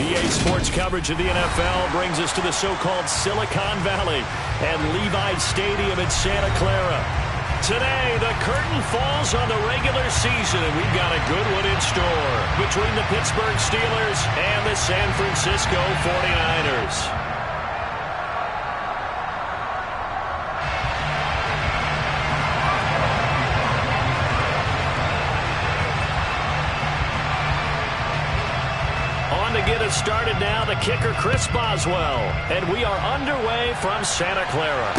EA Sports coverage of the NFL brings us to the so-called Silicon Valley and Levi Stadium in Santa Clara. Today, the curtain falls on the regular season, and we've got a good one in store between the Pittsburgh Steelers and the San Francisco 49ers. To get us started now, the kicker, Chris Boswell. And we are underway from Santa Clara.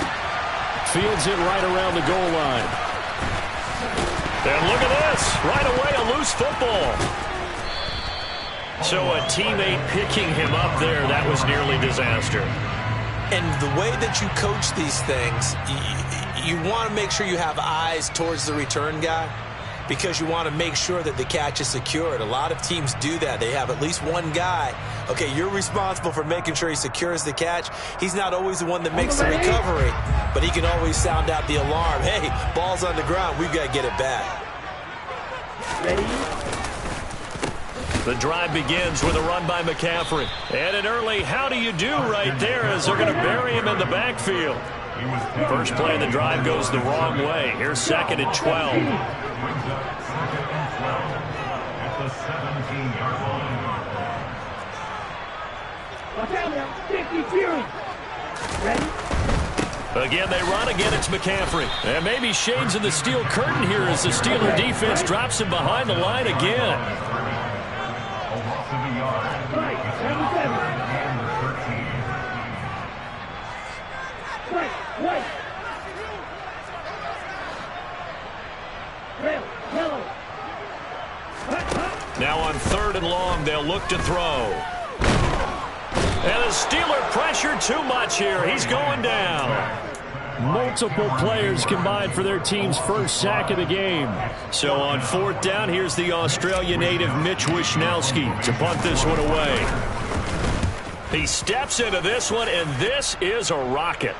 Fields it right around the goal line. And look at this. Right away, a loose football. So a teammate picking him up there, that was nearly disaster. And the way that you coach these things, you want to make sure you have eyes towards the return guy, because you want to make sure that the catch is secured. A lot of teams do that. They have at least one guy. Okay, you're responsible for making sure he secures the catch. He's not always the one that makes the recovery, but he can always sound out the alarm. Hey, ball's on the ground. We've got to get it back. Ready? The drive begins with a run by McCaffrey. And an early how do you do right there as they're going to bury him in the backfield. First play of the drive goes the wrong way. Here's 2nd and 12. Again, they run. Again, it's McCaffrey. And maybe shades in the steel curtain here as the Steeler defense drops him behind the line again. Now on 3rd and long, they'll look to throw. And the Steeler pressure too much here. He's going down. Multiple players combined for their team's first sack of the game. So on 4th down, here's the Australia native Mitch Wishnowsky to punt this one away. He steps into this one, and this is a rocket.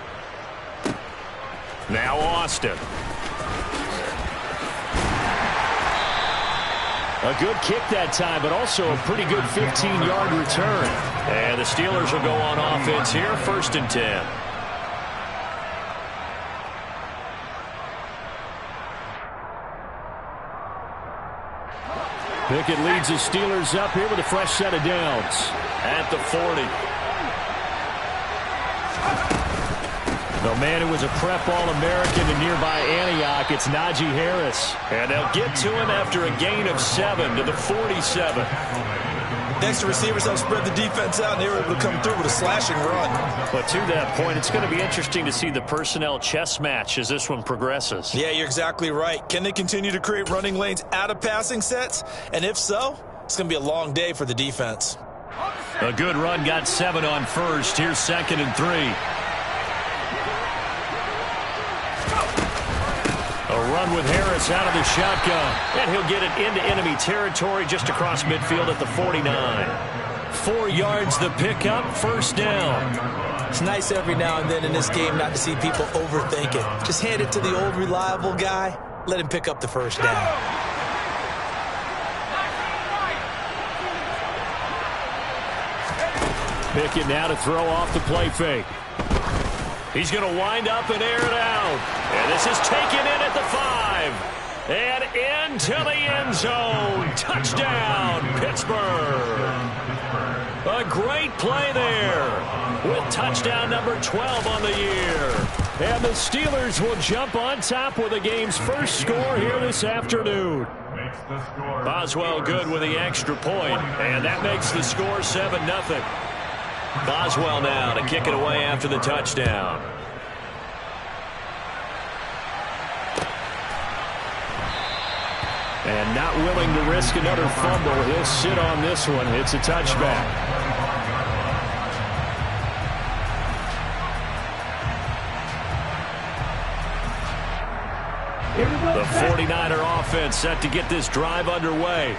Now Austin. A good kick that time, but also a pretty good 15-yard return. And the Steelers will go on offense here, 1st and 10. Pickett leads the Steelers up here with a fresh set of downs at the 40. The man who was a prep All-American in nearby Antioch, it's Najee Harris. And they'll get to him after a gain of 7 to the 47. Next, the receivers help spread the defense out, and they were able to come through with a slashing run. But to that point, it's going to be interesting to see the personnel chess match as this one progresses. Yeah, you're exactly right. Can they continue to create running lanes out of passing sets? And if so, it's going to be a long day for the defense. A good run got 7 on 1st. Here's 2nd and 3. A run with Harris out of the shotgun. And he'll get it into enemy territory just across midfield at the 49. 4 yards the pickup, 1st down. It's nice every now and then in this game not to see people overthink it. Just hand it to the old reliable guy. Let him pick up the 1st down. Pickett now to throw off the play fake. He's going to wind up and air it out. And this is taken in at the 5. And into the end zone. Touchdown, Pittsburgh. A great play there with touchdown number 12 on the year. And the Steelers will jump on top with the game's first score here this afternoon. Boswell good with the extra point, and that makes the score 7-0. Boswell now to kick it away after the touchdown. And not willing to risk another fumble. He'll sit on this one. It's a touchback. The 49er offense set to get this drive underway.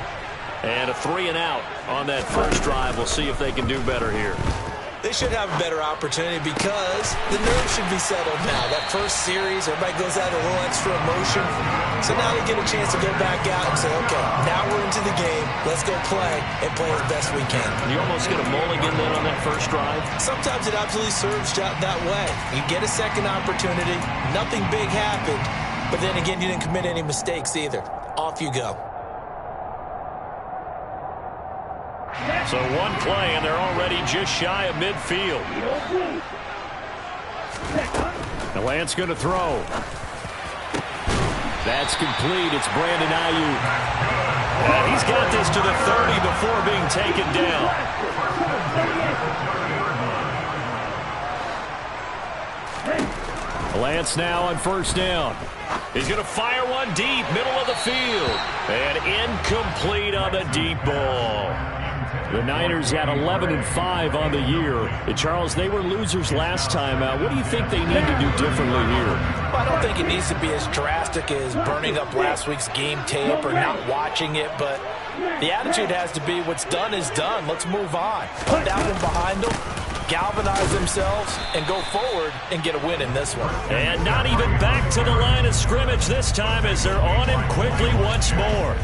And a 3-and-out on that first drive. We'll see if they can do better here. They should have a better opportunity because the nerves should be settled now. That first series, everybody goes out with a little extra emotion. So now they get a chance to go back out and say, okay, now we're into the game. Let's go play and play as best we can. You almost get a mulligan then on that first drive? Sometimes it absolutely serves that way. You get a second opportunity. Nothing big happened. But then again, you didn't commit any mistakes either. Off you go. So one play, and they're already just shy of midfield. The Lance going to throw. That's complete. It's Brandon Ayuk. And he's got this to the 30 before being taken down. Lance now on first down. He's going to fire one deep, middle of the field. And incomplete on the deep ball. The Niners at 11-5 on the year. And Charles, they were losers last time out. What do you think they need to do differently here? Well, I don't think it needs to be as drastic as burning up last week's game tape or not watching it, but the attitude has to be what's done is done. Let's move on. Put that one behind them, galvanize themselves, and go forward and get a win in this one. And not even back to the line of scrimmage this time as they're on him quickly once more.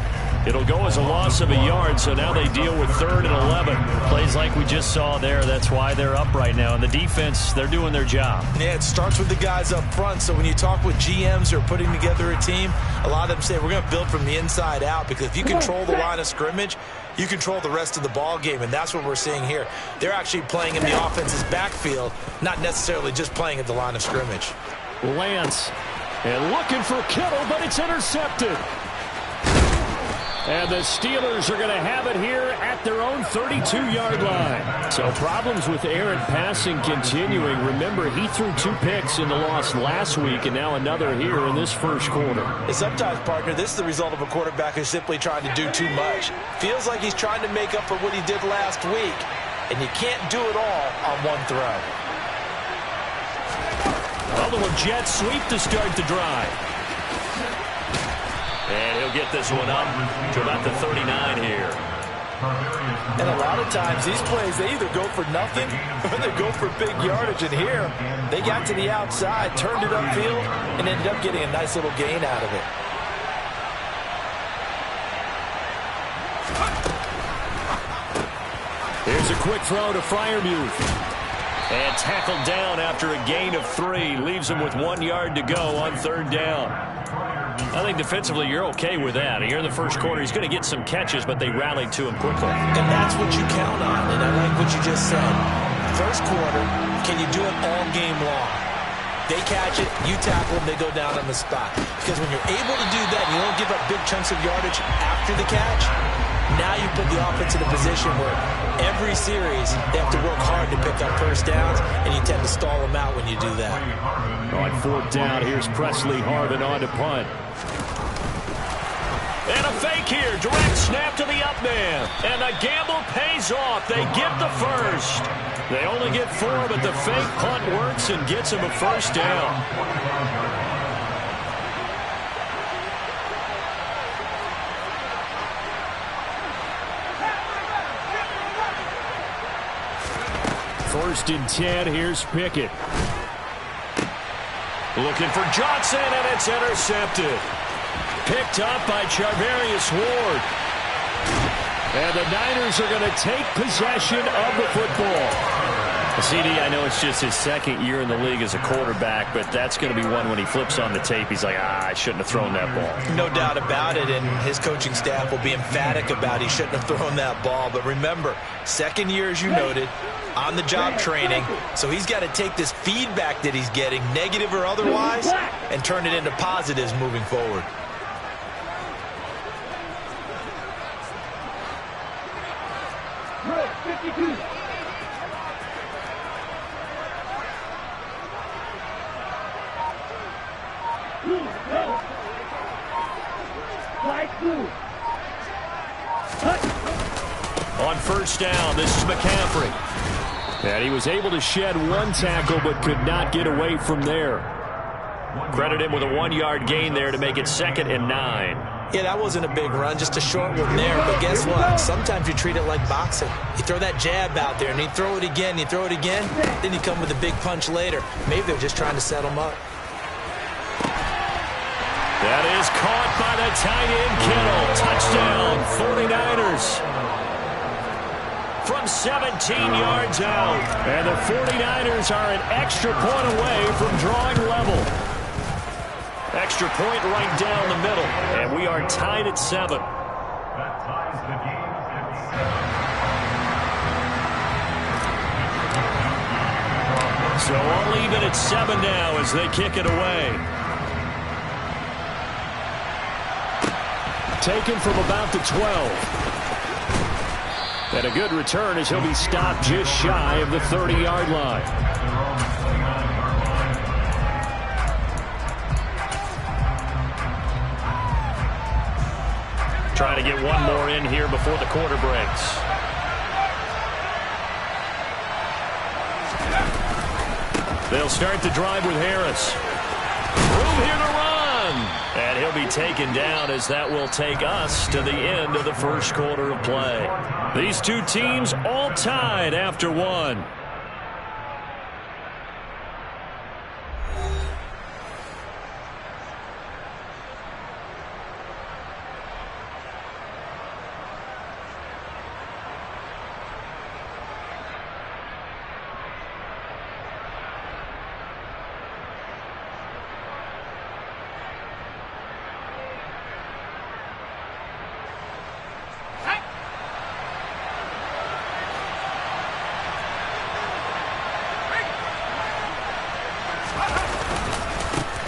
It'll go as a loss of a yard, so now they deal with 3rd and 11. Plays like we just saw there, that's why they're up right now. And the defense, they're doing their job. Yeah, it starts with the guys up front, so when you talk with GMs who are putting together a team, a lot of them say we're going to build from the inside out, because if you control the line of scrimmage, you control the rest of the ball game, and that's what we're seeing here. They're actually playing in the offense's backfield, not necessarily just playing at the line of scrimmage. Lance, and looking for Kittle, but it's intercepted. And the Steelers are going to have it here at their own 32-yard line. So problems with errant passing continuing. Remember, he threw 2 picks in the loss last week, and now another here in this first quarter. And sometimes, partner, this is the result of a quarterback who's simply trying to do too much. Feels like he's trying to make up for what he did last week, and you can't do it all on one throw. Well, the jet sweep to start the drive. And he'll get this one up to about the 39 here. And a lot of times, these plays, they either go for nothing or they go for big yardage. And here, they got to the outside, turned it upfield, and ended up getting a nice little gain out of it. Here's a quick throw to Freiermuth. And tackled down after a gain of 3. Leaves him with 1 yard to go on 3rd down. I think defensively you're okay with that. Here in the first quarter, he's going to get some catches, but they rallied to him quickly. And that's what you count on, and I like what you just said. First quarter, can you do it all game long? They catch it, you tackle them, they go down on the spot. Because when you're able to do that, you don't give up big chunks of yardage after the catch, now you put the offense in a position where every series they have to work hard to pick up first downs, and you tend to stall them out when you do that. On 4th down, here's Presley Harvin on to punt. And a fake here. Direct snap to the up man. And the gamble pays off. They get the first. They only get 4, but the fake punt works and gets them a first down. First and 10, here's Pickett. Looking for Johnson, and it's intercepted. Picked up by Charvarius Ward. And the Niners are going to take possession of the football. CD, I know it's just his 2nd year in the league as a quarterback, but that's going to be one when he flips on the tape. He's like, I shouldn't have thrown that ball. No doubt about it, and his coaching staff will be emphatic about he shouldn't have thrown that ball. But remember, 2nd year, as you noted, on-the-job training, so he's got to take this feedback that he's getting, negative or otherwise, and turn it into positives moving forward. On first down, this is McCaffrey. And he was able to shed 1 tackle but could not get away from there. Credit him with a 1-yard gain there to make it 2nd and 9. Yeah, that wasn't a big run, just a short one there. But guess what? Sometimes you treat it like boxing. You throw that jab out there, and you throw it again, you throw it again, then you come with a big punch later. Maybe they're just trying to set them up. That is caught by the tight end, Kittle. Touchdown, 49ers. From 17 yards out. And the 49ers are an extra point away from drawing level. Extra point right down the middle. And we are tied at 7. So all even at 7 now as they kick it away. Taken from about the 12. And a good return as he'll be stopped just shy of the 30-yard line. Trying to get one more in here before the quarter breaks. They'll start the drive with Harris. Room here to run. And he'll be taken down as that will take us to the end of the first quarter of play. These two teams all tied after 1.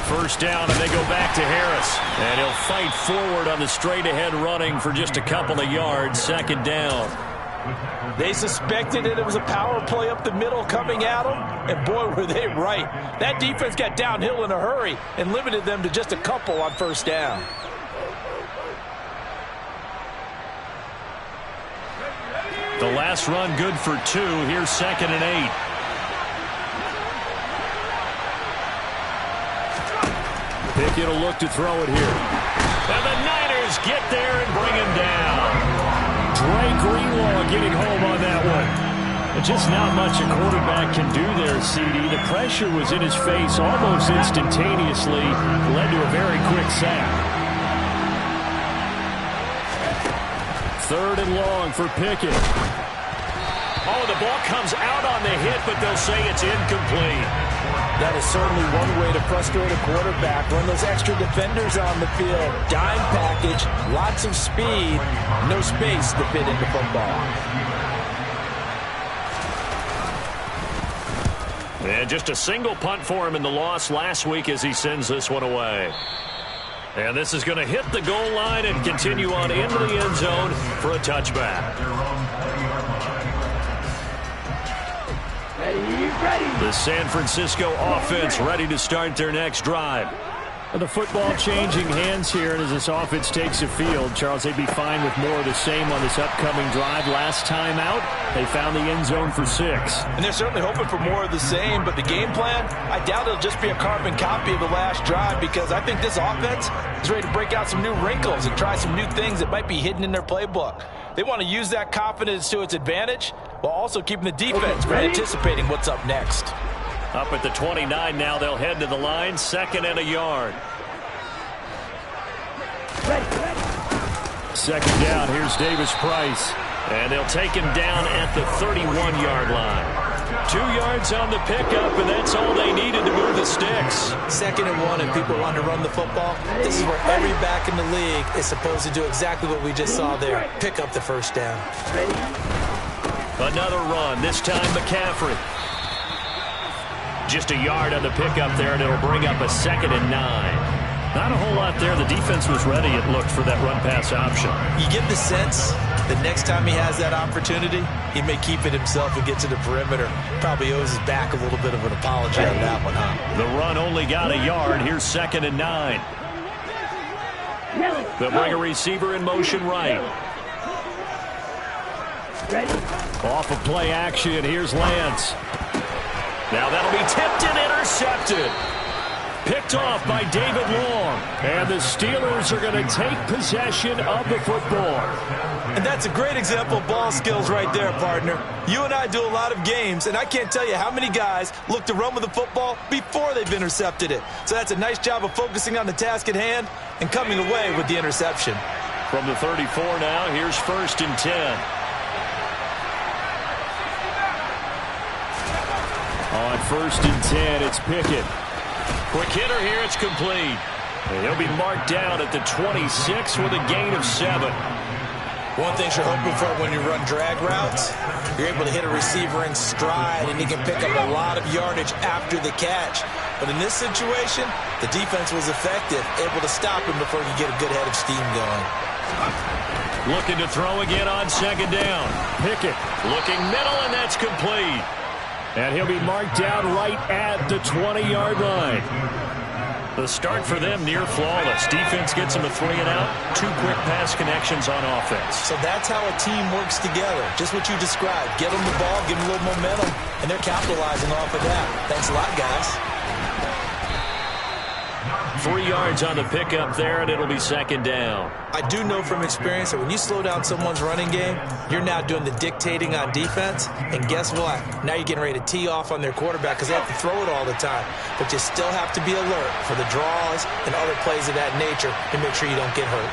First down, and they go back to Harris. And he'll fight forward on the straight-ahead running for just a couple of yards. Second down. They suspected that it was a power play up the middle coming at them, and boy, were they right. That defense got downhill in a hurry and limited them to just a couple on first down. The last run good for 2. Here's 2nd and 8. Pickett will look to throw it here. And the Niners get there and bring him down. Dre Greenlaw getting home on that one. And just not much a quarterback can do there, CD. The pressure was in his face almost instantaneously. Led to a very quick sack. 3rd and long for Pickett. Oh, the ball comes out on the hit, but they'll say it's incomplete. That is certainly one way to frustrate a quarterback. Run those extra defenders on the field. Dime package, lots of speed, no space to fit into football. And just a single punt for him in the loss last week as he sends this one away. And this is going to hit the goal line and continue on into the end zone for a touchback. The San Francisco offense ready to start their next drive. The football changing hands here, and as this offense takes the field, Charles, they'd be fine with more of the same on this upcoming drive. Last time out, they found the end zone for 6. And they're certainly hoping for more of the same, but the game plan, I doubt it'll just be a carbon copy of the last drive, because I think this offense is ready to break out some new wrinkles and try some new things that might be hidden in their playbook. They want to use that confidence to its advantage while also keeping the defense from anticipating what's up next. Up at the 29 now, they'll head to the line, 2nd and a yard. 2nd down, here's Davis Price. And they'll take him down at the 31-yard line. 2 yards on the pickup, and that's all they needed to move the sticks. 2nd and 1, and people want to run the football. This is where every back in the league is supposed to do exactly what we just saw there. Pick up the first down. Another run, this time McCaffrey. Just a yard on the pickup there, and it'll bring up a 2nd and 9. Not a whole lot there. The defense was ready, it looked, for that run-pass option. You get the sense that next time he has that opportunity, he may keep it himself and get to the perimeter. Probably owes his back a little bit of an apology on that one, huh? The run only got a yard. Here's 2nd and 9. They'll bring a receiver in motion right. Off of play action, here's Lance. Now that'll be tipped and intercepted. Picked picked off by David Long. And the Steelers are going to take possession of the football. And that's a great example of ball skills right there, partner. You and I do a lot of games, and I can't tell you how many guys look to run with the football before they've intercepted it. So that's a nice job of focusing on the task at hand and coming away with the interception. From the 34 now, here's 1st and 10. On 1st and 10, it's Pickett. Quick hitter here, it's complete. And he'll be marked down at the 26 with a gain of 7. One thing you're hoping for when you run drag routes, you're able to hit a receiver in stride, and he can pick up a lot of yardage after the catch. But in this situation, the defense was effective, able to stop him before you get a good head of steam going. Looking to throw again on 2nd down. Pickett looking middle, and that's complete. And he'll be marked down right at the 20-yard line. The start for them near flawless. Defense gets them a 3-and-out. 2 quick pass connections on offense. So that's how a team works together. Just what you described. Get them the ball, give them a little momentum, and they're capitalizing off of that. Thanks a lot, guys. 3 yards on the pickup there, and it'll be 2nd down. I do know from experience that when you slow down someone's running game, you're now doing the dictating on defense. And guess what? Now you're getting ready to tee off on their quarterback because they have to throw it all the time. But you still have to be alert for the draws and other plays of that nature to make sure you don't get hurt.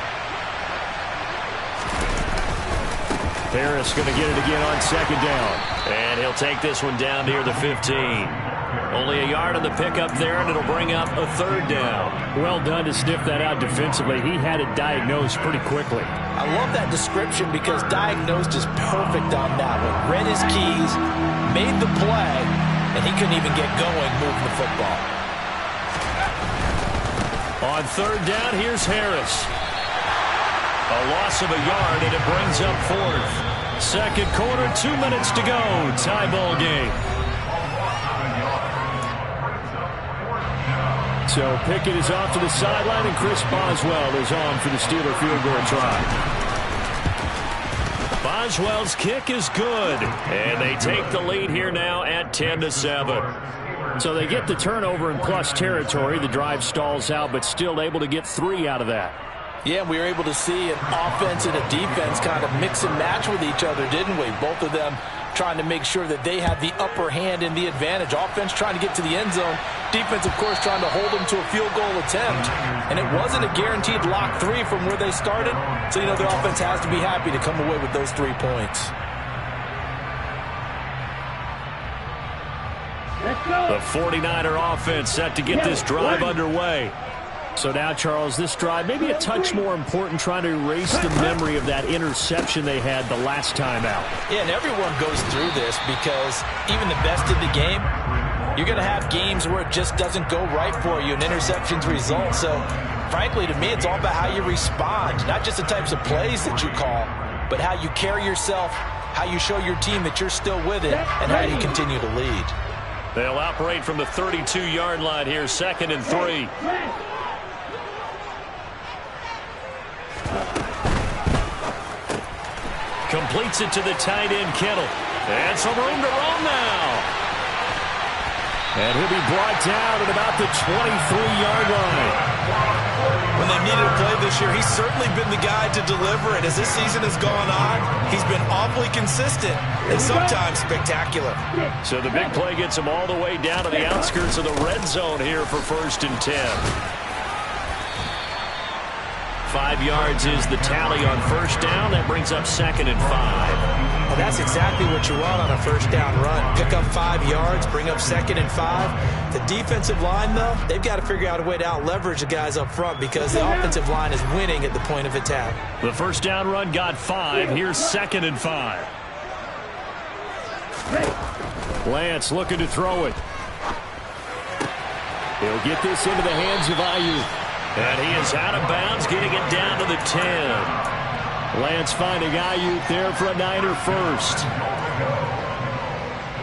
Harris going to get it again on 2nd down. And he'll take this one down near the 15. Only a yard on the pickup there, and it'll bring up a 3rd down. Well done to sniff that out defensively. He had it diagnosed pretty quickly. I love that description because diagnosed is perfect on that one. Read his keys, made the play, and he couldn't even get going moving the football. On 3rd down, here's Harris. A loss of a yard, and it brings up 4th. 2nd quarter, 2 minutes to go. Tie ball game. So Pickett is off to the sideline, and Chris Boswell is on for the Steeler field goal try. Boswell's kick is good, and they take the lead here now at 10-7. So they get the turnover in plus territory. The drive stalls out, but still able to get 3 out of that. Yeah, we were able to see an offense and a defense kind of mix and match with each other, didn't we? Both of them trying to make sure that they had the upper hand and the advantage. Offense trying to get to the end zone. Defense, of course, trying to hold them to a field goal attempt. And it wasn't a guaranteed lock 3 from where they started. So, you know, the offense has to be happy to come away with those 3 points. The 49er offense set to get this drive underway. So now, Charles, this drive maybe a touch more important, trying to erase the memory of that interception they had the last time out. Yeah, and everyone goes through this because even the best in the game, you're going to have games where it just doesn't go right for you and interceptions result. So, frankly, to me, it's all about how you respond, not just the types of plays that you call, but how you carry yourself, how you show your team that you're still with it, and how you continue to lead. They'll operate from the 32-yard line here, 2nd and 3. Completes it to the tight end, Kittle. And some room to roam now. And he'll be brought down at about the 23-yard line. When they needed a play this year, he's certainly been the guy to deliver it. As this season has gone on, he's been awfully consistent and sometimes spectacular. So the big play gets him all the way down to the outskirts of the red zone here for 1st and 10. 5 yards is the tally on 1st down. That brings up 2nd and 5. Well, that's exactly what you want on a 1st down run. Pick up 5 yards, bring up 2nd and 5. The defensive line, though, they've got to figure out a way to out-leverage the guys up front because the offensive line is winning at the point of attack. The 1st down run got 5. Here's 2nd and 5. Lance looking to throw it. He'll get this into the hands of Ayuk. And he is out of bounds, getting it down to the 10. Lance finding Ayuk there for a Niner first.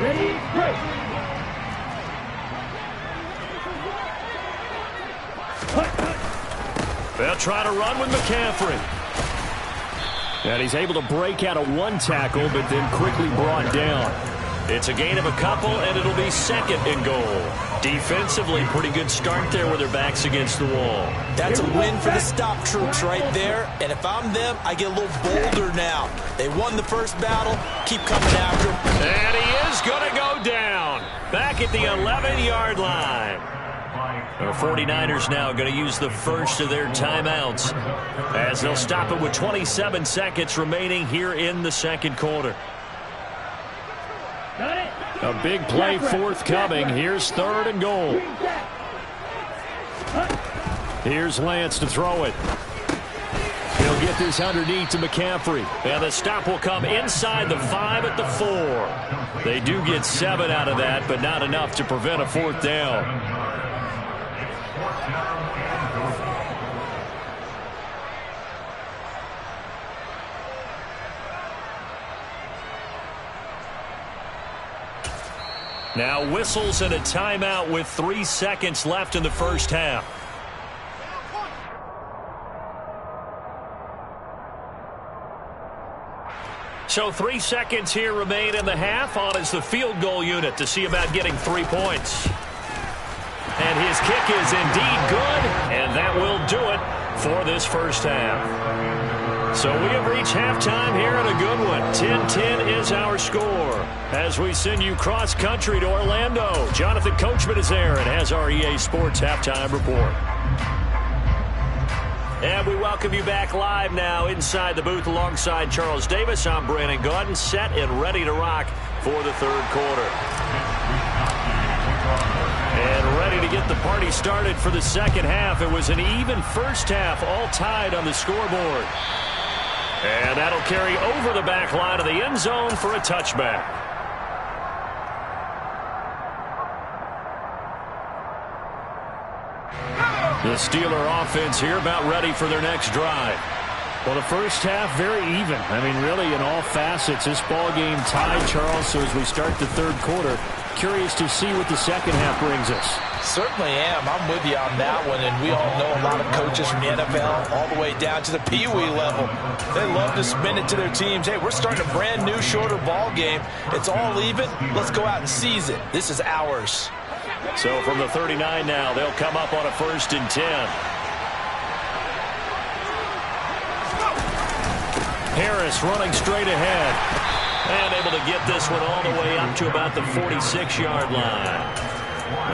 Ready, break. They'll try to run with McCaffrey. And he's able to break out of 1 tackle, but then quickly brought down. It's a gain of a couple, and it'll be 2nd and goal. Defensively, pretty good start there with their backs against the wall. That's a win for the stop troops right there. And if I'm them, I get a little bolder now. They won the first battle. Keep coming after him. And he is going to go down. Back at the 11-yard line. The 49ers now going to use the first of their timeouts as they'll stop it with 27 seconds remaining here in the second quarter. A big play forthcoming. Here's 3rd and goal. Here's Lance to throw it. He'll get this underneath to McCaffrey. And the stop will come inside the 5 at the 4. They do get 7 out of that, but not enough to prevent a 4th down. Now whistles and a timeout with 3 seconds left in the first half. So 3 seconds here remain in the half. On is the field goal unit to see about getting 3 points. And his kick is indeed good, and that will do it for this first half. So we have reached halftime here in a good one. 10-10 is our score. As we send you cross-country to Orlando, Jonathan Coachman is there and has our EA Sports halftime report. And we welcome you back live now inside the booth alongside Charles Davis. I'm Brandon Gaudin, set and ready to rock for the third quarter. And ready to get the party started for the second half. It was an even first half, all tied on the scoreboard. And that'll carry over the back line of the end zone for a touchback. The Steeler offense here about ready for their next drive. Well, the first half, very even. I mean, really, in all facets, this ball game tied, Charles. So as we start the third quarter, curious to see what the second half brings us. Certainly am. I'm with you on that one. And we all know a lot of coaches from the NFL all the way down to the Pee Wee level. They love to spin it to their teams. Hey, we're starting a brand new, shorter ball game. It's all even. Let's go out and seize it. This is ours. So from the 39 now, they'll come up on a 1st and 10. Harris running straight ahead. And able to get this one all the way up to about the 46-yard line.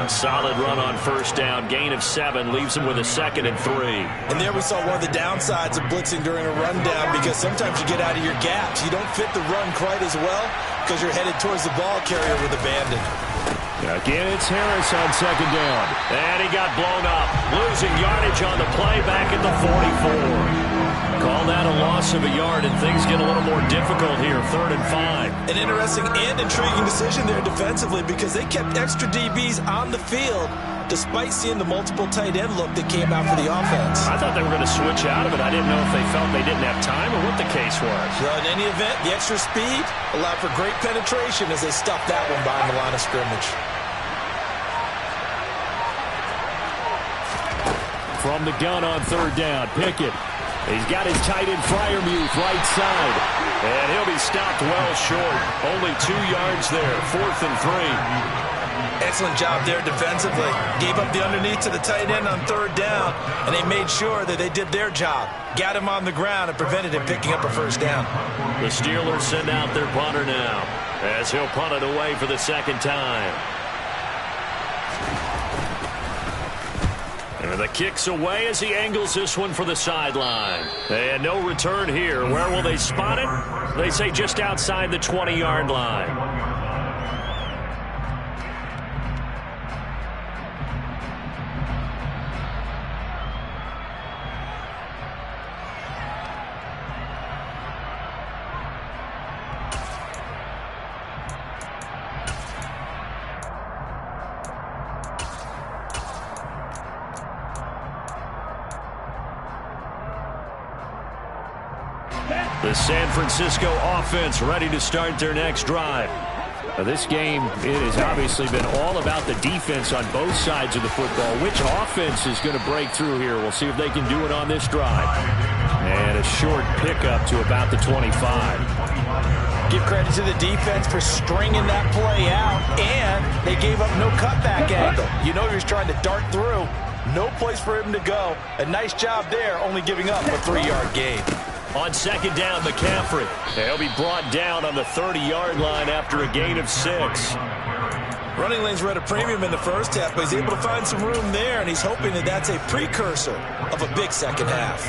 A solid run on first down. Gain of 7 leaves him with a 2nd and 3. And there we saw one of the downsides of blitzing during a rundown, because sometimes you get out of your gaps. You don't fit the run quite as well because you're headed towards the ball carrier with abandon. Again, it's Harris on 2nd down. And he got blown up. Losing yardage on the play back at the 44. Call that a loss of a yard, and things get a little more difficult here. 3rd and 5. An interesting and intriguing decision there defensively, because they kept extra DBs on the field despite seeing the multiple tight end look that came out for the offense. I thought they were going to switch out of it. I didn't know if they felt they didn't have time or what the case was. Well, in any event, the extra speed allowed for great penetration as they stuffed that one behind the line of scrimmage. From the gun on 3rd down, Pickett. He's got his tight end Freiermuth right side. And he'll be stopped well short. Only 2 yards there. 4th and 3. Excellent job there defensively. Gave up the underneath to the tight end on 3rd down, and they made sure that they did their job. Got him on the ground and prevented him picking up a 1st down. The Steelers send out their punter now as he'll punt it away for the 2nd time. And the kick's away as he angles this one for the sideline. And no return here. Where will they spot it? They say just outside the 20-yard line. The San Francisco offense ready to start their next drive. Now this game, it has obviously been all about the defense on both sides of the football. Which offense is going to break through here? We'll see if they can do it on this drive. And a short pickup to about the 25. Give credit to the defense for stringing that play out, and they gave up no cutback angle. You know he was trying to dart through. No place for him to go. A nice job there, only giving up a 3-yard gain. On second down, McCaffrey. He'll be brought down on the 30-yard line after a gain of 6. Running lanes were at a premium in the first half, but he's able to find some room there, and he's hoping that that's a precursor of a big second half.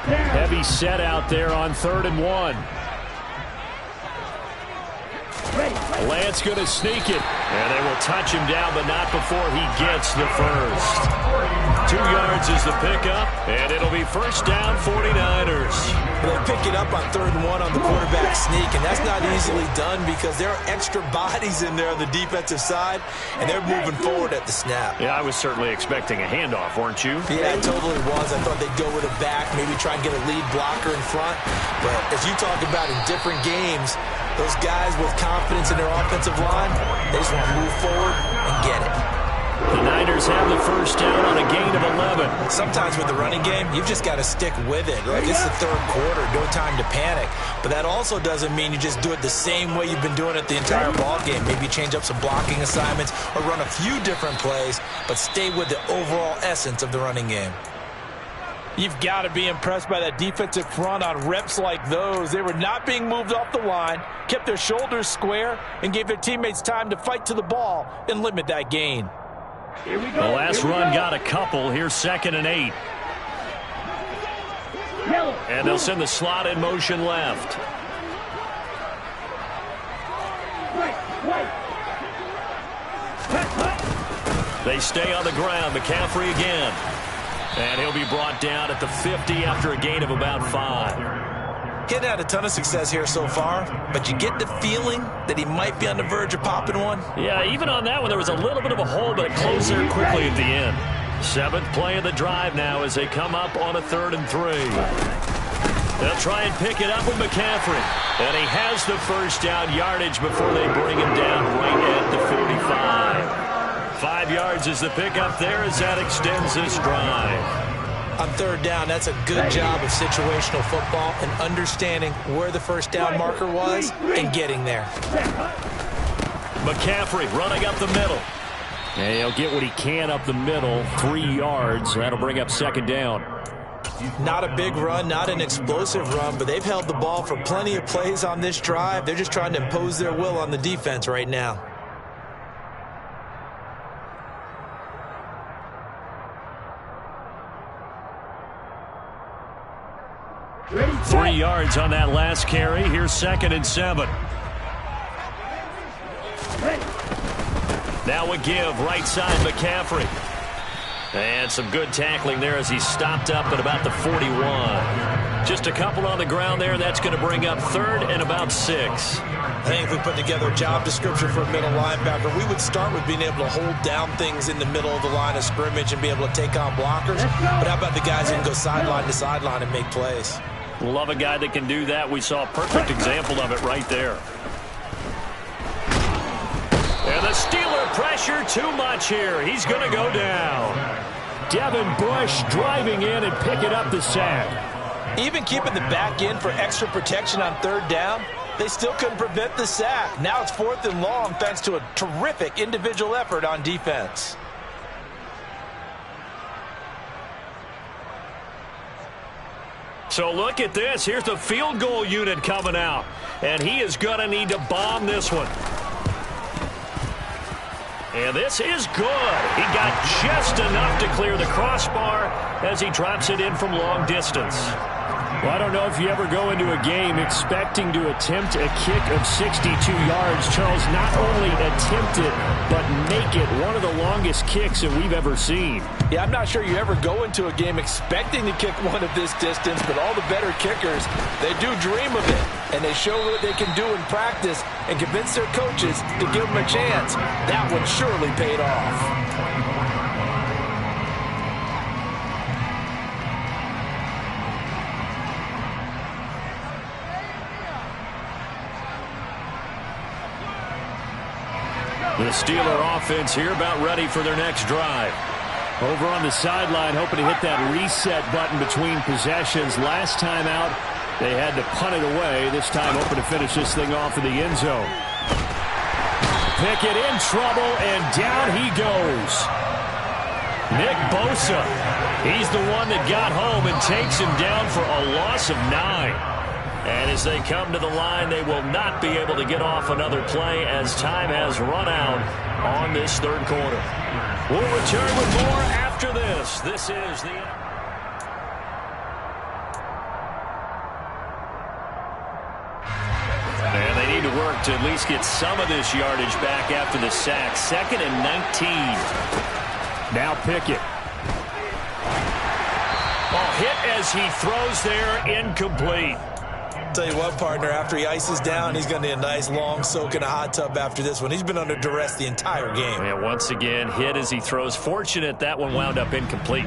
Heavy set out there on 3rd and 1. Lance going to sneak it. And they will touch him down, but not before he gets the first. 2 yards is the pickup, and it'll be first down 49ers. They pick it up on 3rd and 1 on the quarterback sneak, and that's not easily done because there are extra bodies in there on the defensive side, and they're moving forward at the snap. Yeah, I was certainly expecting a handoff, weren't you? Yeah, it totally was. I thought they'd go with a back, maybe try and get a lead blocker in front. But as you talk about in different games, those guys with confidence in their offensive line, they just want to move forward and get it. The Niners have the first down on a gain of 11. Sometimes with the running game, you've just got to stick with it. Like, it's the 3rd quarter, no time to panic. But that also doesn't mean you just do it the same way you've been doing it the entire ball game. Maybe change up some blocking assignments or run a few different plays, but stay with the overall essence of the running game. You've got to be impressed by that defensive front on reps like those. They were not being moved off the line, kept their shoulders square, and gave their teammates time to fight to the ball and limit that gain. Here we go. The last run got a couple. Here's 2nd and 8. And they'll send the slot in motion left. They stay on the ground. McCaffrey again. And he'll be brought down at the 50 after a gain of about 5. Getting had a ton of success here so far, but you get the feeling that he might be on the verge of popping one. Yeah, even on that one, there was a little bit of a hole, but it closed there quickly at the end. 7th play of the drive now as they come up on a 3rd and 3. They'll try and pick it up with McCaffrey. And he has the first down yardage before they bring him down right at the 45. 5 yards is the pickup there as that extends this drive. On 3rd down, that's a good job of situational football and understanding where the first down marker was and getting there. McCaffrey running up the middle. And he'll get what he can up the middle, 3 yards. That'll bring up 2nd down. Not a big run, not an explosive run, but they've held the ball for plenty of plays on this drive. They're just trying to impose their will on the defense right now. Ready, 3 yards on that last carry. Here's 2nd and 7. Now a give, right side McCaffrey. And some good tackling there as he stopped up at about the 41. Just a couple on the ground there. That's going to bring up 3rd and about 6. I think if we put together a job description for a middle linebacker, we would start with being able to hold down things in the middle of the line of scrimmage and be able to take on blockers. But how about the guys who can go sideline to sideline and make plays? Love a guy that can do that. We saw a perfect example of it right there. And the Steeler pressure too much here. He's going to go down. Devin Bush driving in and picking up the sack. Even keeping the back in for extra protection on 3rd down, they still couldn't prevent the sack. Now it's 4th and long thanks to a terrific individual effort on defense. So look at this. Here's the field goal unit coming out. And he is going to need to bomb this one. And this is good. He got just enough to clear the crossbar as he drops it in from long distance. Well, I don't know if you ever go into a game expecting to attempt a kick of 62 yards. Charles, not only attempt it, but make it one of the longest kicks that we've ever seen. Yeah, I'm not sure you ever go into a game expecting to kick one of this distance, but all the better kickers, they do dream of it, and they show what they can do in practice and convince their coaches to give them a chance. That one surely paid off. The Steeler offense here about ready for their next drive. Over on the sideline, hoping to hit that reset button between possessions. Last time out, they had to punt it away. This time, hoping to finish this thing off in the end zone. Pickett in trouble, and down he goes. Nick Bosa, he's the one that got home and takes him down for a loss of 9. And as they come to the line, they will not be able to get off another play as time has run out on this third quarter. We'll return with more after this. This is the... And they need to work to at least get some of this yardage back after the sack. 2nd and 19. Now Pickett. Ball hit as he throws there, incomplete. Tell you what, partner, after he ices down, he's going to need a nice long soak in a hot tub after this one. He's been under duress the entire game. And once again, hit as he throws. Fortunate that one wound up incomplete.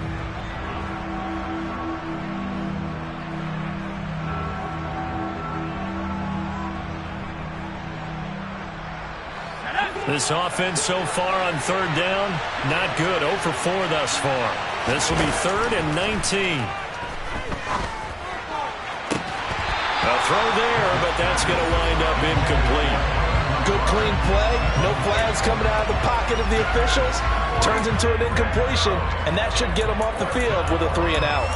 This offense so far on third down, not good. 0 for 4 thus far. This will be 3rd and 19. A throw there, but that's going to wind up incomplete. Good clean play. No flags coming out of the pocket of the officials. Turns into an incompletion, and that should get him off the field with a 3 and out.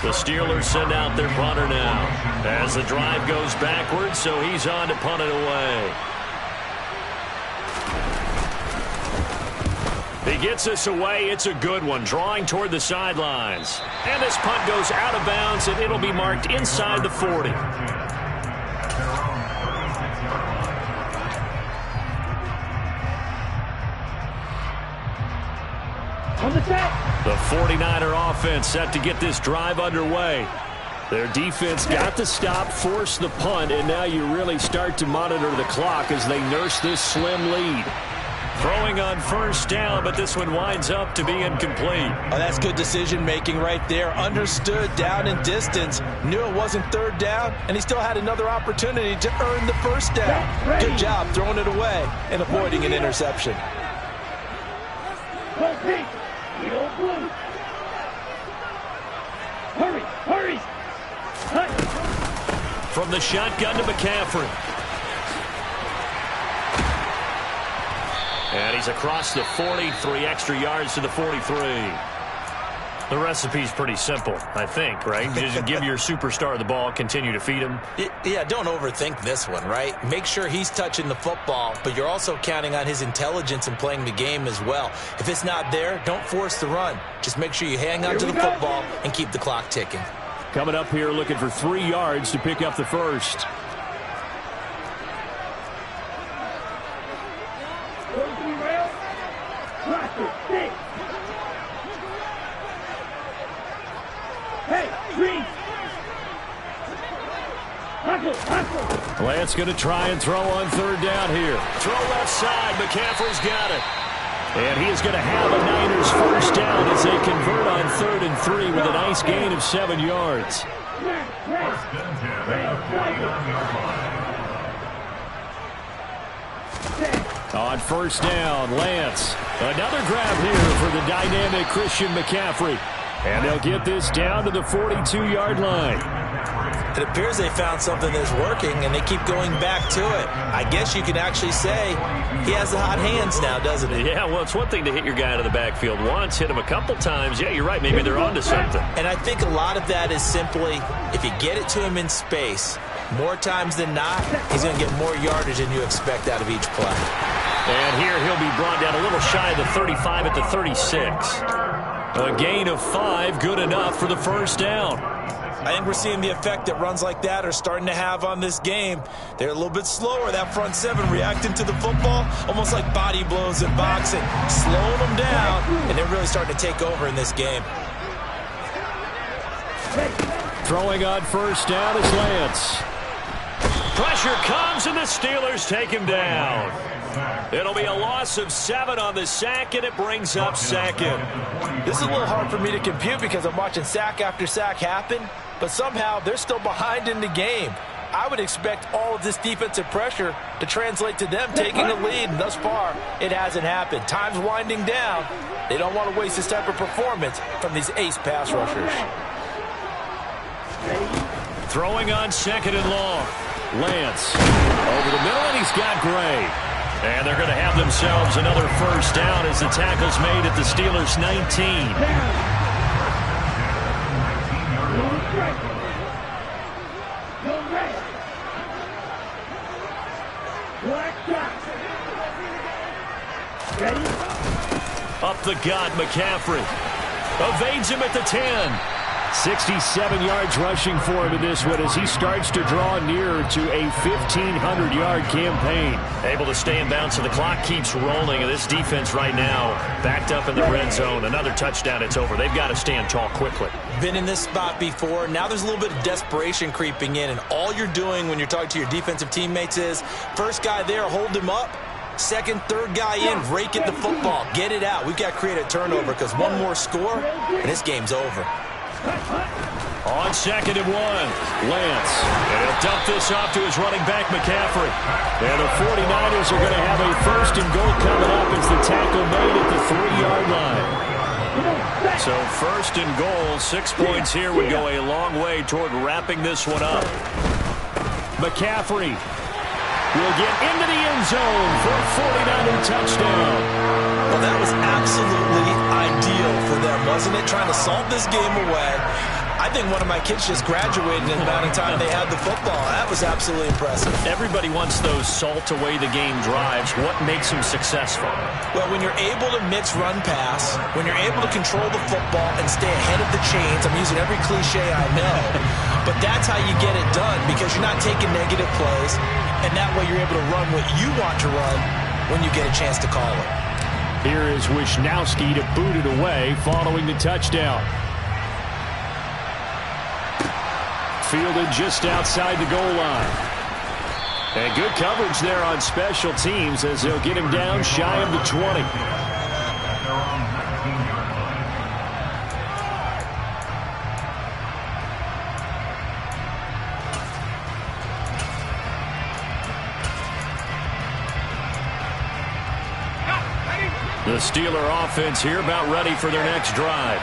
The Steelers send out their punter now as the drive goes backwards, so he's on to punt it away. He gets us away. It's a good one, drawing toward the sidelines. And this punt goes out of bounds, and it'll be marked inside the 40. The 49er offense set to get this drive underway. Their defense got the stop, forced the punt, and now you really start to monitor the clock as they nurse this slim lead. Throwing on first down, but this one winds up to be incomplete. Oh, that's good decision-making right there. Understood down and distance. Knew it wasn't third down, and he still had another opportunity to earn the first down. Good job throwing it away and avoiding an interception. Hurry! From the shotgun to McCaffrey. And he's across the 40, 3 extra yards to the 43. The recipe's pretty simple, I think, right? You just give your superstar the ball, continue to feed him. Yeah, don't overthink this one, right? Make sure he's touching the football, but you're also counting on his intelligence in playing the game as well. If it's not there, don't force the run. Just make sure you hang on to the football and keep the clock ticking. Coming up here looking for 3 yards to pick up the first. Lance going to try and throw on third down here. Throw left side. McCaffrey's got it. And he is going to have a Niners first down as they convert on 3rd and 3 with a nice gain of 7 yards. On first down, Lance. Another grab here for the dynamic Christian McCaffrey. And they'll get this down to the 42-yard line. It appears they found something that's working, and they keep going back to it. I guess you can actually say he has the hot hands now, doesn't he? Yeah, well, it's one thing to hit your guy out of the backfield once, hit him a couple times. Yeah, you're right. Maybe they're onto something. And I think a lot of that is simply if you get it to him in space, more times than not, he's going to get more yardage than you expect out of each play. And here he'll be brought down a little shy of the 35 at the 36. A gain of 5, good enough for the first down. I think we're seeing the effect that runs like that are starting to have on this game. They're a little bit slower, that front 7 reacting to the football, almost like body blows in boxing, slowing them down, and they're really starting to take over in this game. Throwing on first down is Lance. Pressure comes, and the Steelers take him down. It'll be a loss of 7 on the sack, and it brings up 2nd. This is a little hard for me to compute because I'm watching sack after sack happen, but somehow they're still behind in the game. I would expect all of this defensive pressure to translate to them taking a lead. And thus far, it hasn't happened. Time's winding down. They don't want to waste this type of performance from these ace pass rushers. Throwing on 2nd and long. Lance over the middle, and he's got Gray. And they're going to have themselves another first down as the tackle's made at the Steelers' 19. Up the gut, McCaffrey. Evades him at the 10. 67 yards rushing for him in this one as he starts to draw nearer to a 1,500-yard campaign. Able to stay in bounds, so the clock keeps rolling. And this defense right now backed up in the red zone. Another touchdown, it's over. They've got to stand tall quickly. Been in this spot before. Now there's a little bit of desperation creeping in. And all you're doing when you're talking to your defensive teammates is, first guy there, hold him up. Second, third guy in, rake at the football. Get it out. We've got to create a turnover because one more score, and this game's over. On 2nd and 1, Lance. And he'll dump this off to his running back, McCaffrey. And the 49ers are going to have a 1st and goal coming up as the tackle made at the 3-yard line. So 1st and goal, 6 points here would go a long way toward wrapping this one up. McCaffrey will get into the end zone for a 49er touchdown. Well, that was absolutely ideal for them, wasn't it? Trying to salt this game away. I think one of my kids just graduated in the amount of time they had the football. That was absolutely impressive. Everybody wants those salt away the game drives. What makes them successful? Well, when you're able to mix run pass, when you're able to control the football and stay ahead of the chains, I'm using every cliche I know, but that's how you get it done because you're not taking negative plays, and that way you're able to run what you want to run when you get a chance to call it. Here is Wisnowski to boot it away following the touchdown. Fielded just outside the goal line. And good coverage there on special teams as they'll get him down shy of the 20. The Steeler offense here about ready for their next drive.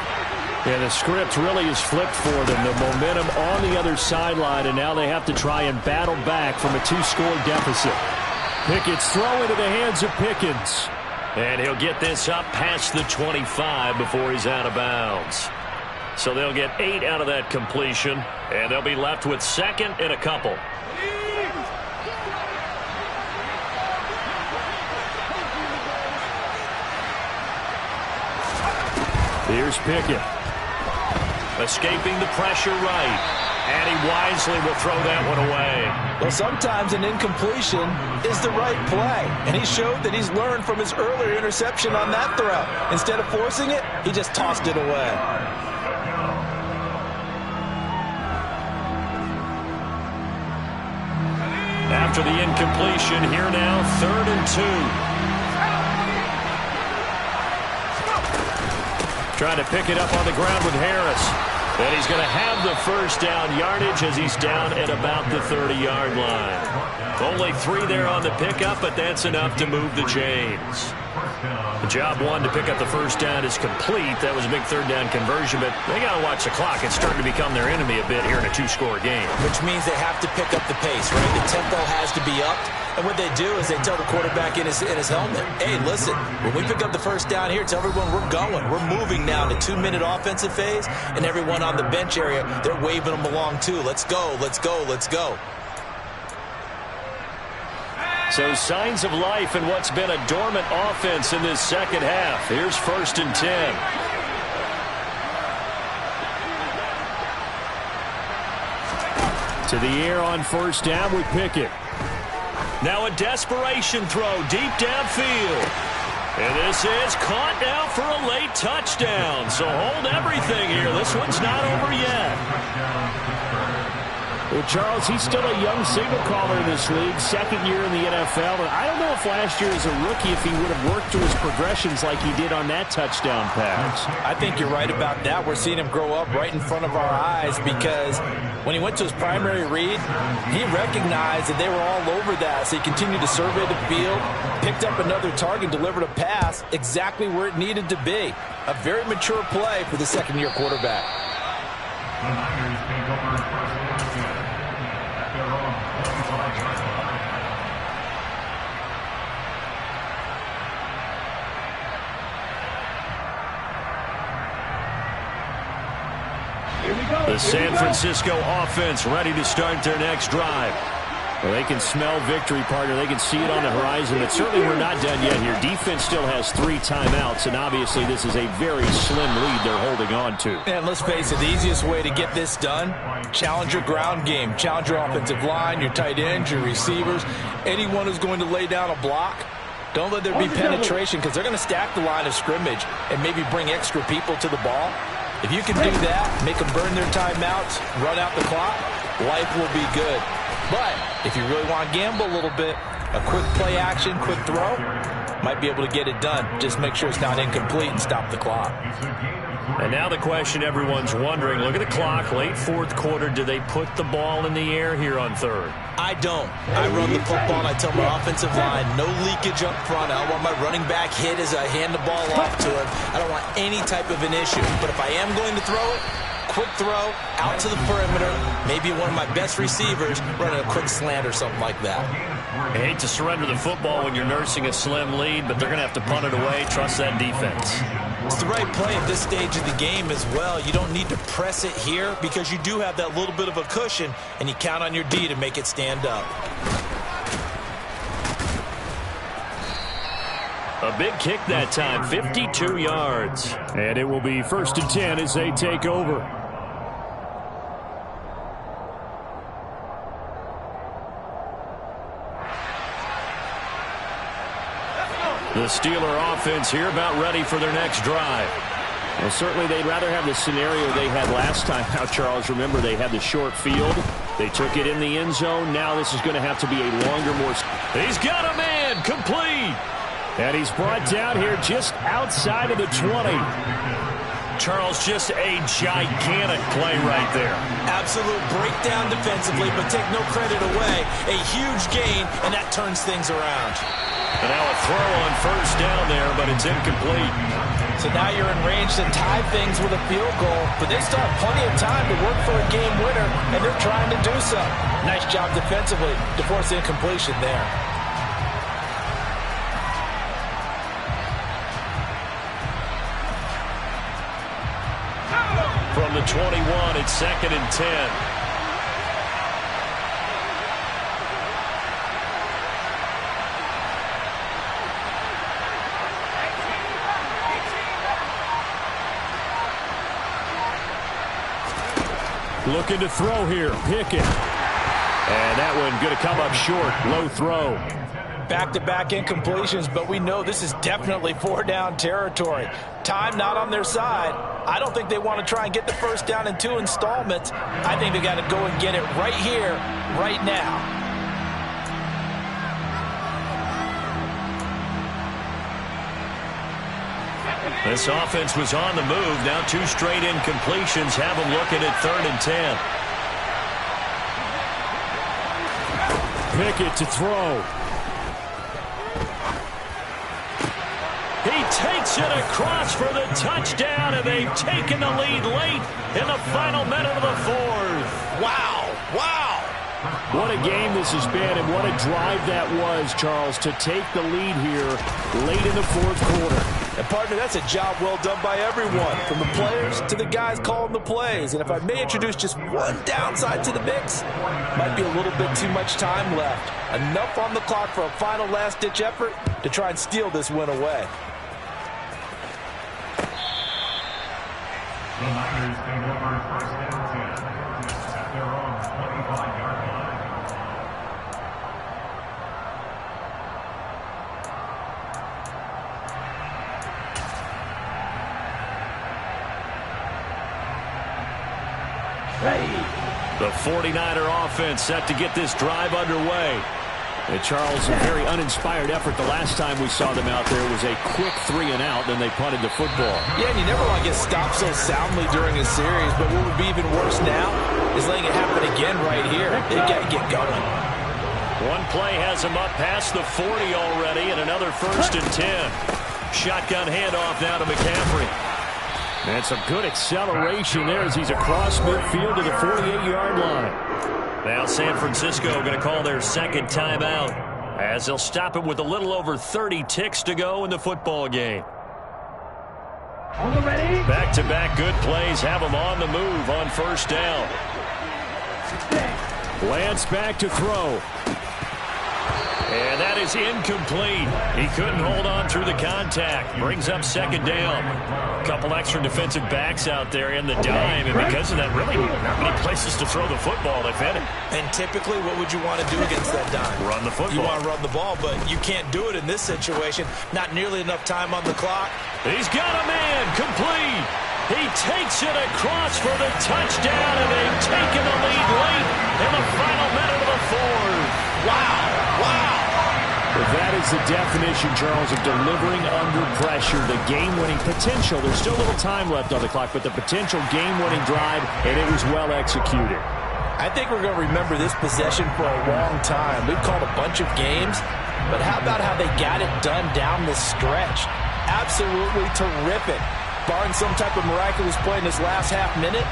And the script really is flipped for them. The momentum on the other sideline, and now they have to try and battle back from a 2-score deficit. Pickett's throw into the hands of Pickens. And he'll get this up past the 25 before he's out of bounds. So they'll get 8 out of that completion, and they'll be left with 2nd and a couple. Here's Pickett. Escaping the pressure right. And he wisely will throw that one away. Well, sometimes an incompletion is the right play. And he showed that he's learned from his earlier interception on that throw. Instead of forcing it, he just tossed it away. After the incompletion, here now, 3rd and 2. Trying to pick it up on the ground with Harris. And he's going to have the first down yardage as he's down at about the 30-yard line. Only 3 there on the pickup, but that's enough to move the chains. The job 1 to pick up the first down is complete. That was a big 3rd down conversion, but they got to watch the clock. It's starting to become their enemy a bit here in a 2-score game. Which means they have to pick up the pace, right? The tempo has to be upped. And what they do is they tell the quarterback in his helmet, hey, listen, when we pick up the first down here, tell everyone we're going. We're moving now to 2-minute offensive phase, and everyone on the bench area, they're waving them along too. Let's go, let's go, let's go. So signs of life in what's been a dormant offense in this second half. Here's 1st and 10. To the air on 1st down with Pickett. Now a desperation throw deep downfield. And this is caught now for a late touchdown. So hold everything here. This one's not over yet. Well, Charles, he's still a young signal caller in this league, second year in the NFL. And I don't know if last year as a rookie if he would have worked through his progressions like he did on that touchdown pass. I think you're right about that. We're seeing him grow up right in front of our eyes because when he went to his primary read, he recognized that they were all over that. So he continued to survey the field, picked up another target, delivered a pass exactly where it needed to be. A very mature play for the second-year quarterback. The San Francisco offense ready to start their next drive. Well, they can smell victory, partner. They can see it on the horizon, but certainly we're not done yet here. Defense still has 3 timeouts, and obviously this is a very slim lead they're holding on to. And let's face it, the easiest way to get this done, challenge your ground game. Challenge your offensive line, your tight ends, your receivers, anyone who's going to lay down a block. Don't let there be penetration because they're going to stack the line of scrimmage and maybe bring extra people to the ball. If you can do that, make them burn their timeouts, run out the clock, life will be good. But if you really want to gamble a little bit, a quick play action, quick throw, might be able to get it done. Just make sure it's not incomplete and stop the clock. And now the question everyone's wondering, look at the clock, late fourth quarter, do they put the ball in the air here on third? I don't. I run the football and I tell my offensive line, no leakage up front. I don't want my running back hit as I hand the ball off to him. I don't want any type of an issue. But if I am going to throw it, quick throw, out to the perimeter, maybe one of my best receivers running a quick slant or something like that. I hate to surrender the football when you're nursing a slim lead, but they're going to have to punt it away. Trust that defense. It's the right play at this stage of the game as well. You don't need to press it here because you do have that little bit of a cushion, and you count on your D to make it stand up. A big kick that time, 52 yards. And it will be 1st and 10 as they take over. The Steeler offense here about ready for their next drive. Well, certainly they'd rather have the scenario they had last time. Now, Charles, remember, they had the short field. They took it in the end zone. Now this is going to have to be a longer, more... He's got a man, complete. And he's brought down here just outside of the 20. Charles, just a gigantic play right there. Absolute breakdown defensively, but take no credit away. A huge gain, and that turns things around. And now a throw on first down there, but it's incomplete. So now you're in range to tie things with a field goal, but they still have plenty of time to work for a game winner, and they're trying to do so. Nice job defensively to force incompletion there. From the 21, it's 2nd and 10. Looking to throw here. Pickett. And that one going to come up short. Low throw. Back-to-back incompletions, but we know this is definitely 4-down territory. Time not on their side. I don't think they want to try and get the first down in 2 installments. I think they got to go and get it right here, right now. This offense was on the move. Now 2 straight incompletions have them looking at 3rd and 10. Pickett to throw. He takes it across for the touchdown, and they've taken the lead late in the final minute of the 4th. Wow, wow. What a game this has been, and what a drive that was, Charles, to take the lead here late in the 4th quarter. And, partner, that's a job well done by everyone, from the players to the guys calling the plays. And if I may introduce just one downside to the mix, might be a little bit too much time left. Enough on the clock for a final last-ditch effort to try and steal this win away. The Niners take over 1st and 10 at their own 25-yard line. The 49er offense set to get this drive underway. And Charles, a very uninspired effort. The last time we saw them out there was a quick 3-and-out, then they punted the football. Yeah, and you never want to get stopped so soundly during a series, but what would be even worse now is letting it happen again right here. They've got to get going. One play has him up past the 40 already, and another 1st and 10. Shotgun handoff now to McCaffrey. And some good acceleration there as he's across midfield to the 48-yard line. Now San Francisco going to call their second timeout as they'll stop it with a little over 30 ticks to go in the football game. Back-to-back good plays have them on the move on 1st down. Lance back to throw. And that is incomplete. He couldn't hold on through the contact. Brings up 2nd down. A couple extra defensive backs out there in the dime, and because of that, really not many places to throw the football, if any. And typically, what would you want to do against that dime? Run the football. You want to run the ball, but you can't do it in this situation. Not nearly enough time on the clock. He's got a man complete. He takes it across for the touchdown, and they've taken the lead late in the final minute of the 4th. Wow. That is the definition, Charles, of delivering under pressure. The game-winning potential. There's still a little time left on the clock, but the potential game-winning drive, and it was well executed. I think we're going to remember this possession for a long time. We've called a bunch of games, but how about how they got it done down the stretch? Absolutely terrific. Barring some type of miraculous play in this last half minute,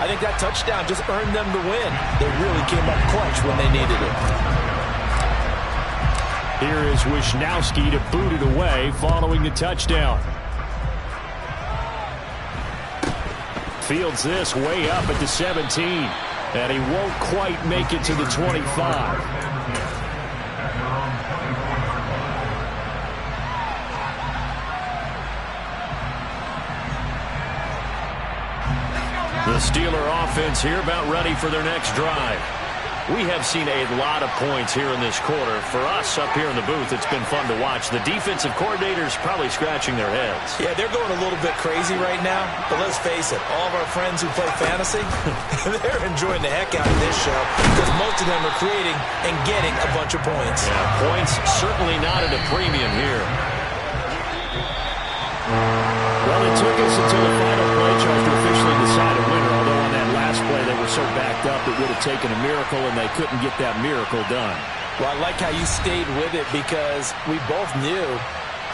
I think that touchdown just earned them the win. They really came up clutch when they needed it. Here is Wisnowski to boot it away following the touchdown. Fields this way up at the 17. And he won't quite make it to the 25. The Steeler offense here about ready for their next drive. We have seen a lot of points here in this quarter. For us up here in the booth, it's been fun to watch. The defensive coordinators probably scratching their heads. Yeah, they're going a little bit crazy right now. But let's face it, all of our friends who play fantasy, they're enjoying the heck out of this show because most of them are creating and getting a bunch of points. Yeah, points certainly not at a premium here. Well, it took us until the final play, Charles, to officially decide a winner. Although on that last play they were so backed up it would have taken a miracle, and they couldn't get that miracle done. Well, I like how you stayed with it because we both knew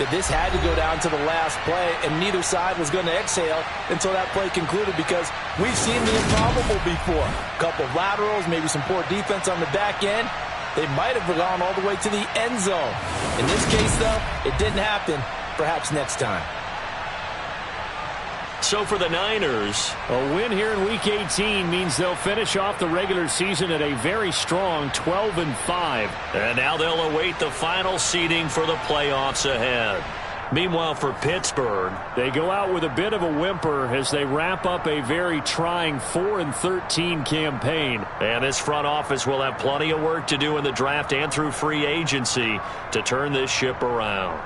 that this had to go down to the last play, and neither side was going to exhale until that play concluded because we've seen the improbable before. A couple of laterals, maybe some poor defense on the back end. They might have gone all the way to the end zone. In this case, though, it didn't happen. Perhaps next time. So for the Niners, a win here in Week 18 means they'll finish off the regular season at a very strong 12-5. And now they'll await the final seeding for the playoffs ahead. Meanwhile, for Pittsburgh, they go out with a bit of a whimper as they wrap up a very trying 4-13 campaign. And this front office will have plenty of work to do in the draft and through free agency to turn this ship around.